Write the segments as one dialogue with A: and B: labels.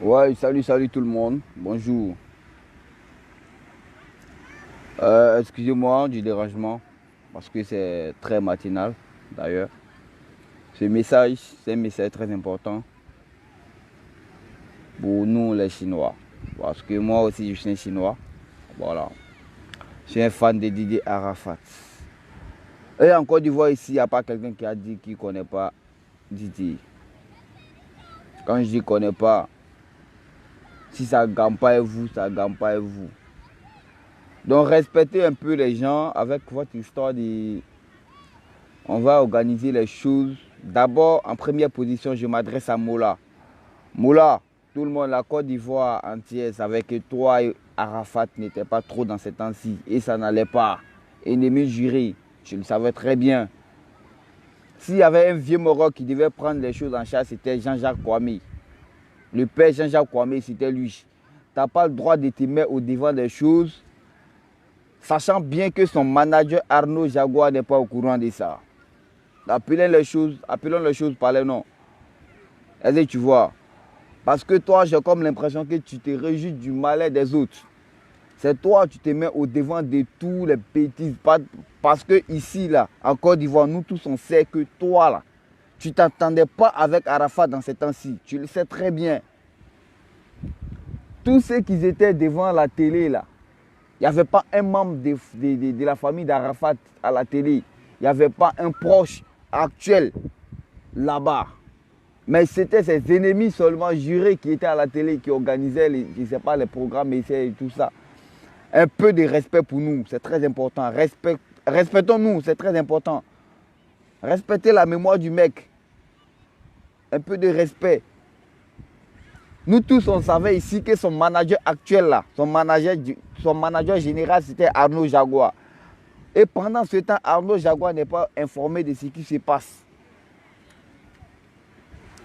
A: Ouais, salut tout le monde. Bonjour. Excusez-moi du dérangement parce que c'est très matinal d'ailleurs. Ce message, c'est un message très important pour nous les Chinois. Parce que moi aussi je suis un Chinois. Voilà. Je suis un fan de Didier Arafat. Et en Côte d'Ivoire ici, il n'y a pas quelqu'un qui a dit qu'il ne connaît pas Didier. Quand je dis ne connaît pas, si ça ne gagne pas et vous, ça ne gagne pas et vous. Donc respectez un peu les gens avec votre histoire de... On va organiser les choses. D'abord, en première position, je m'adresse à Moula. Moula, tout le monde, la Côte d'Ivoire entière savait que toi et Arafat n'étaient pas trop dans ces temps-ci. Et ça n'allait pas. Ennemi juré, je le savais très bien. S'il y avait un vieux Maroc qui devait prendre les choses en charge, c'était Jean-Jacques Kwame. Le père Jean-Jacques Kwame, c'était lui. Tu n'as pas le droit de te mettre au devant des choses, sachant bien que son manager Arnaud Jaguar n'est pas au courant de ça. Appelons les choses par les noms. Est-ce que tu vois? Parce que toi, j'ai comme l'impression que tu te réjouis du malheur des autres. C'est toi, tu te mets au devant de tous les bêtises. Parce que ici, là, en Côte d'Ivoire, nous tous, on sait que toi, là, tu ne t'attendais pas avec Arafat dans ces temps-ci. Tu le sais très bien. Tous ceux qui étaient devant la télé, là, il n'y avait pas un membre de la famille d'Arafat à la télé. Il n'y avait pas un proche actuel là-bas. Mais c'était ses ennemis seulement jurés qui étaient à la télé, qui organisaient les programmes et tout ça. Un peu de respect pour nous, c'est très important. Respectons-nous, c'est très important. Respectez la mémoire du mec. Un peu de respect. Nous tous, on savait ici que son manager actuel, là, son manager général, c'était Arnaud Jaguar. Et pendant ce temps, Arnaud Jaguar n'est pas informé de ce qui se passe.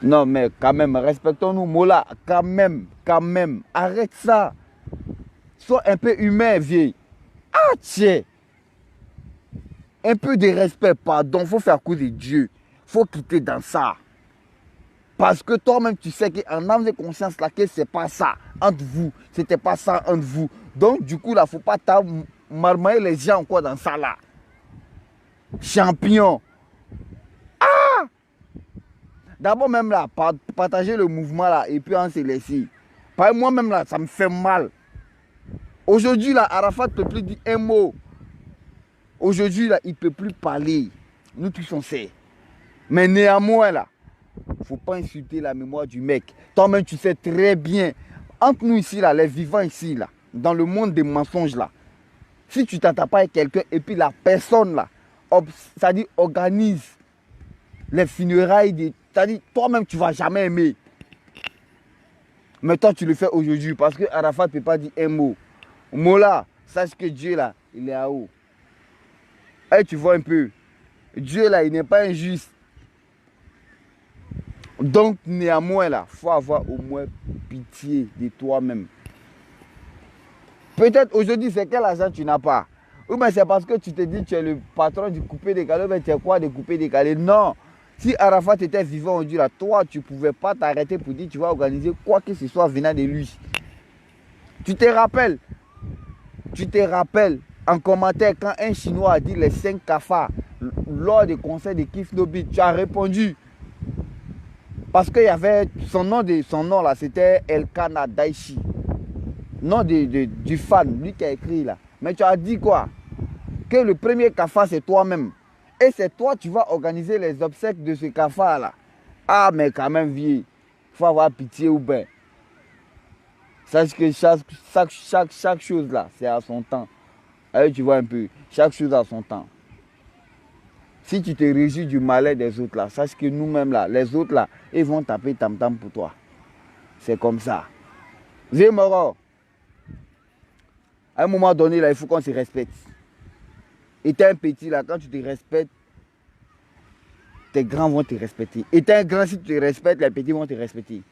A: Non, mais quand même, respectons-nous, Mola, quand même. Arrête ça. Sois un peu humain, vieille. Ah, tiens. Un peu de respect, pardon. Faut faire coup de Dieu. Faut quitter dans ça. Parce que toi-même, tu sais qu'en âme de conscience, là, que c'est pas ça entre vous. C'était pas ça entre vous. Donc, du coup, là, faut pas marmailler les gens encore dans ça, là. Champion. D'abord même là, partager le mouvement là et puis on se laisser. Moi-même là, ça me fait mal. Aujourd'hui là, Arafat ne peut plus dire un mot. Aujourd'hui là, il ne peut plus parler. Nous tous on sait. Mais néanmoins là, il ne faut pas insulter la mémoire du mec. Toi-même tu sais très bien. Entre nous ici là, les vivants ici là, dans le monde des mensonges là, si tu t'attends pas avec quelqu'un et puis la personne là, ça dit organise les funérailles, c'est-à-dire toi-même tu ne vas jamais aimer. Mais toi tu le fais aujourd'hui parce que Arafat ne peut pas dire un mot. Mola, sache que Dieu là, il est à haut. Et tu vois un peu, Dieu là, il n'est pas injuste. Donc néanmoins là, il faut avoir au moins pitié de toi-même. Peut-être aujourd'hui c'est quel argent tu n'as pas. Ou bien c'est parce que tu te dis que tu es le patron du coupé décalé, mais tu es quoi de coupé décalé? Non. Si Arafat était vivant aujourd'hui, là, toi, tu ne pouvais pas t'arrêter pour dire que tu vas organiser quoi que ce soit venant de lui. Tu te rappelles en commentaire quand un Chinois a dit les 5 cafards lors du conseil de Kif Nobit, tu as répondu. Parce qu'il y avait son nom là, c'était Elkana Daichi. Nom du fan, lui qui a écrit là. Mais tu as dit quoi? Que le premier cafard c'est toi-même. Et c'est toi, tu vas organiser les obsèques de ce cafard-là. Ah, mais quand même, vieux, il faut avoir pitié ou bien. Sache que chaque chose là, c'est à son temps. Allez, tu vois un peu, chaque chose a son temps. Si tu te réjouis du malheur des autres là, sache que nous-mêmes là, les autres là, ils vont taper tam-tam pour toi. C'est comme ça. Vieux Moro, à un moment donné là, il faut qu'on se respecte. Et t'es un petit là, quand tu te respectes, tes grands vont te respecter. Et t'es un grand, si tu te respectes, les petits vont te respecter.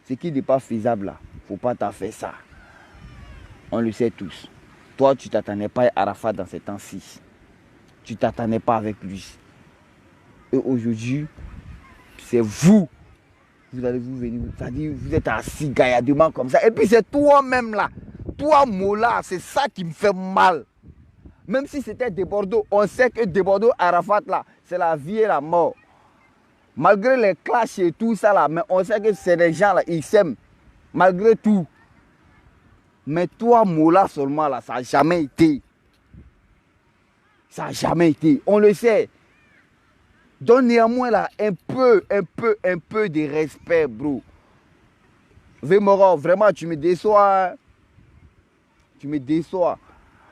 A: Ce qui n'est pas faisable là, il ne faut pas t'en faire ça. On le sait tous. Toi, tu ne t'attendais pas à Arafat dans ces temps-ci. Tu ne t'attendais pas avec lui. Et aujourd'hui, c'est vous vous allez vous venir, c'est-à-dire vous êtes assis gaillardement comme ça. Et puis c'est toi-même là, toi Mola, c'est ça qui me fait mal. Même si c'était de Bordeaux, on sait que de Bordeaux, Arafat là, c'est la vie et la mort. Malgré les clashs et tout ça là, mais on sait que c'est des gens là, ils s'aiment. Malgré tout. Mais toi Mola seulement là, ça n'a jamais été. Ça n'a jamais été. On le sait. Donc néanmoins là, un peu de respect, bro. Vémoro, vraiment, tu me déçois. Hein? Tu me déçois.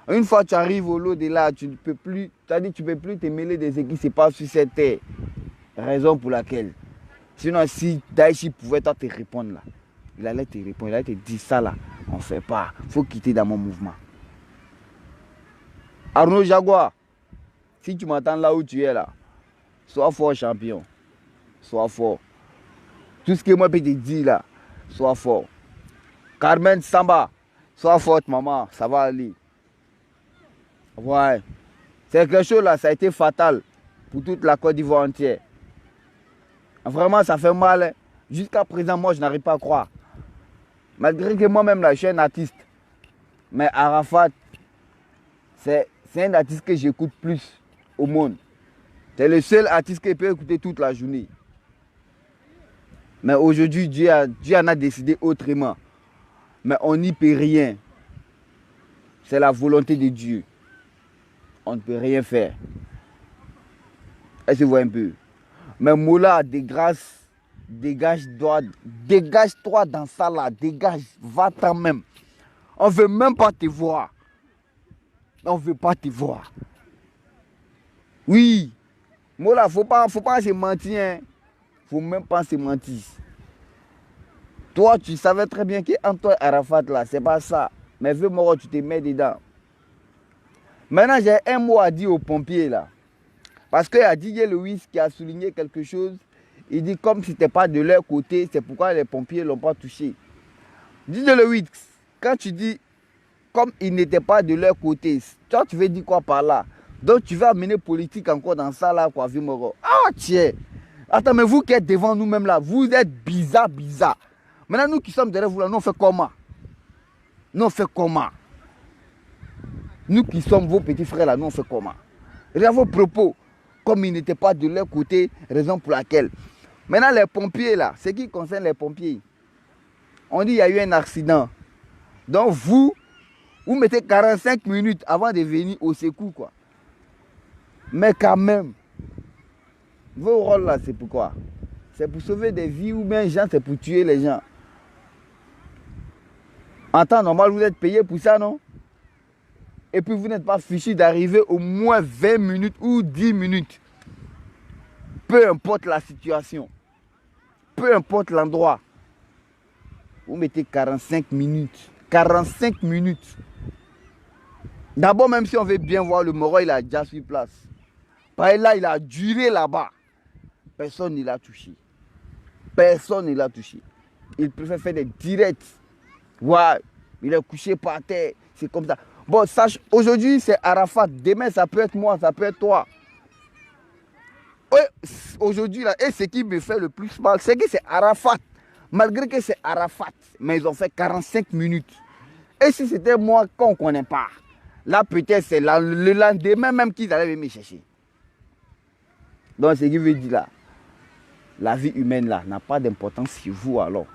A: Une fois que tu arrives au lot de là, tu ne peux plus, tu peux plus te mêler de ce qui se passe sur cette terre. Raison pour laquelle. Sinon, si Daichi pouvait toi te répondre là, il allait te répondre, il allait te dire ça là, on ne fait pas. Il faut quitter dans mon mouvement. Arnaud Jaguar, si tu m'entends là où tu es là, sois fort champion. Sois fort. Tout ce que moi je peux te dire là, sois fort. Carmen Samba, sois forte maman, ça va aller. Ouais. C'est quelque chose là, ça a été fatal pour toute la Côte d'Ivoire entière. Vraiment, ça fait mal. Hein. Jusqu'à présent, moi, je n'arrive pas à croire. Malgré que moi-même, là, je suis un artiste. Mais Arafat, c'est un artiste que j'écoute plus au monde. C'est le seul artiste que je peux écouter toute la journée. Mais aujourd'hui, Dieu en a décidé autrement. Mais on n'y peut rien. C'est la volonté de Dieu. On ne peut rien faire. Est-ce que vous voyez un peu? Mais Mola, de grâce, dégage-toi dans ça là, dégage, va-t'en même. On ne veut même pas te voir. On ne veut pas te voir. Oui, Mola, faut pas se mentir. Hein. Faut même pas se mentir. Toi, tu savais très bien qu'Antoine Arafat là, c'est pas ça. Mais veux moi, tu te mets dedans. Maintenant, j'ai un mot à dire aux pompiers là. Parce qu'il y a Didier Louis qui a souligné quelque chose. Il dit comme si ce n'était pas de leur côté, c'est pourquoi les pompiers ne l'ont pas touché. Didier Louis, quand tu dis comme il n'était pas de leur côté, toi tu veux dire quoi par là? Donc tu vas amener politique encore dans ça là, quoi, Vimoro. Ah tiens. Attends, mais vous qui êtes devant nous-mêmes là, vous êtes bizarre. Maintenant nous qui sommes derrière vous là, nous on fait comment? Nous on fait comment? Nous qui sommes vos petits frères là, nous on fait comment? Regardez vos propos. Comme ils n'étaient pas de leur côté, raison pour laquelle. Maintenant, les pompiers, là, ce qui concerne les pompiers, on dit qu'il y a eu un accident. Donc, vous mettez 45 minutes avant de venir au secours, quoi. Mais quand même, vos rôles, là, c'est pourquoi? C'est pour sauver des vies ou bien, c'est pour tuer les gens. En temps normal, vous êtes payé pour ça, non? Et puis vous n'êtes pas fichu d'arriver au moins 20 minutes ou 10 minutes. Peu importe la situation. Peu importe l'endroit. Vous mettez 45 minutes. 45 minutes. D'abord, même si on veut bien voir, le Moro, il a déjà sur place. Par là, il a duré là-bas. Personne ne l'a touché. Personne ne l'a touché. Il préfère faire des directs. Ouais, il est couché par terre. C'est comme ça. Bon, sache, aujourd'hui c'est Arafat, demain ça peut être moi, ça peut être toi. Aujourd'hui, là, et ce qui me fait le plus mal, c'est que c'est Arafat. Malgré que c'est Arafat, mais ils ont fait 45 minutes. Et si c'était moi qu'on ne connaît pas, là peut-être c'est le lendemain même qu'ils allaient me chercher. Donc ce qui veut dire là, la vie humaine là n'a pas d'importance chez vous alors.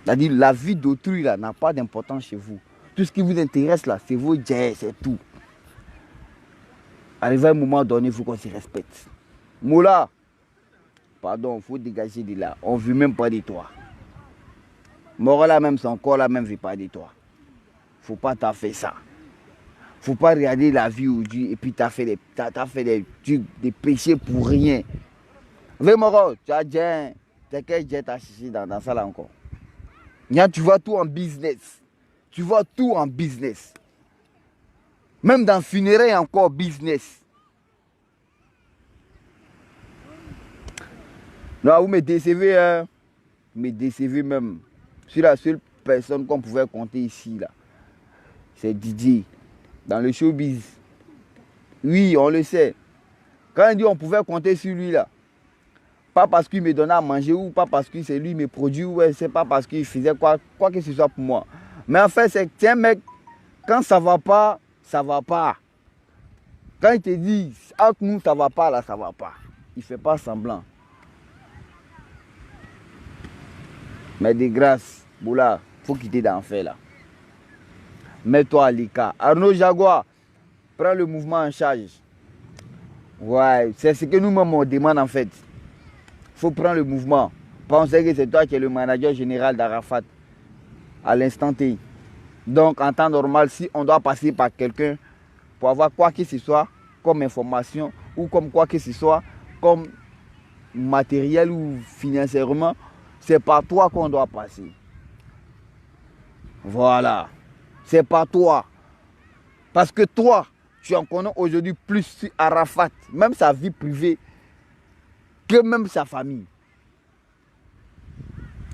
A: C'est-à-dire la vie d'autrui là n'a pas d'importance chez vous. Tout ce qui vous intéresse là, c'est vos jets, c'est tout. Arrivé à un moment donné, il faut qu'on se respecte. Moula, pardon, il faut dégager de là. On ne veut même pas de toi. Mora là même, son corps là même ne veut pas de toi. Il ne faut pas t'en faire ça. Il ne faut pas regarder la vie aujourd'hui et puis tu as fait des péchés pour rien. Moro, tu as déjà quel jet à chercher dans ça là encore. Tu vois tout en business. Tu vois tout en business. Même dans funérailles encore business. Non, vous me décevez, hein. Vous me décevez même. Je suis la seule personne qu'on pouvait compter ici, là. C'est Didier. Dans le showbiz. Oui, on le sait. Quand on dit on pouvait compter sur lui, là. Pas parce qu'il me donnait à manger ou pas parce que c'est lui qui me produit ou c'est pas parce qu'il faisait quoi que ce soit pour moi. Mais en fait, c'est un mec, quand ça va pas, ça va pas. Quand il te dit, entre nous, ça va pas, là, ça va pas. Il fait pas semblant. Mais de grâce, Boula, faut quitter d'enfer là. Mets-toi à l'écart. Arnaud Jaguar, prends le mouvement en charge. Ouais, c'est ce que nous-mêmes on demande en fait. Il faut prendre le mouvement. Pensez que c'est toi qui es le manager général d'Arafat à l'instant T. Donc en temps normal, si on doit passer par quelqu'un pour avoir quoi que ce soit comme information ou comme quoi que ce soit comme matériel ou financièrement, c'est par toi qu'on doit passer. Voilà. C'est par toi. Parce que toi, tu en connais aujourd'hui plus sur Arafat, même sa vie privée, que même sa famille.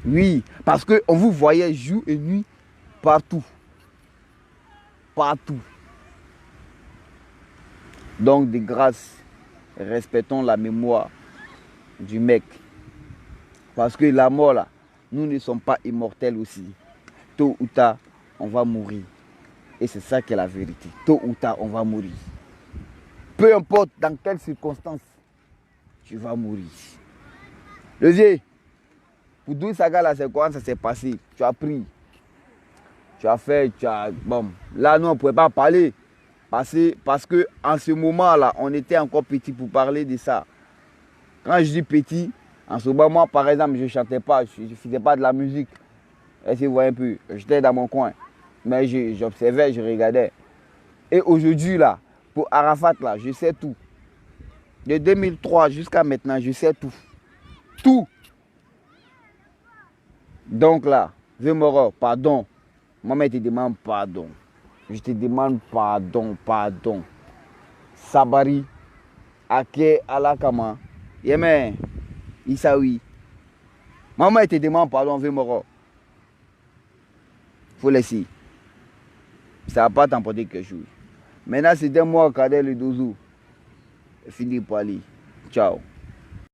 A: Oui, parce qu'on vous voyait jour et nuit partout. Partout. Donc, de grâce, respectons la mémoire du mec. Parce que la mort, là, nous ne sommes pas immortels aussi. Tôt ou tard, on va mourir. Et c'est ça qui est la vérité. Tôt ou tard, on va mourir. Peu importe dans quelles circonstances, tu vas mourir. Le vieux, pour Doué Saga, là, c'est quoi ça s'est passé? Tu as pris. Tu as fait, tu as... Bon, là, nous, on ne pouvait pas parler. Parce que en ce moment-là, on était encore petit pour parler de ça. Quand je dis petit, en ce moment, par exemple, je ne chantais pas, je ne faisais pas de la musique. Est-ce que vous voyez un peu? J'étais dans mon coin. Mais j'observais, je regardais. Et aujourd'hui, là, pour Arafat, là, je sais tout. De 2003 jusqu'à maintenant, je sais tout. Tout. Donc là, Vemoro, pardon. Maman te demande pardon. Je te demande pardon, pardon. Sabari, Ake, Alakama, Yemen, Isaoui. Maman te demande pardon, Vemoro. Faut laisser. Ça n'a pas t'emporter quelque chose. Maintenant, c'était moi, Kader le Douzou. Philippe Wali. Ciao.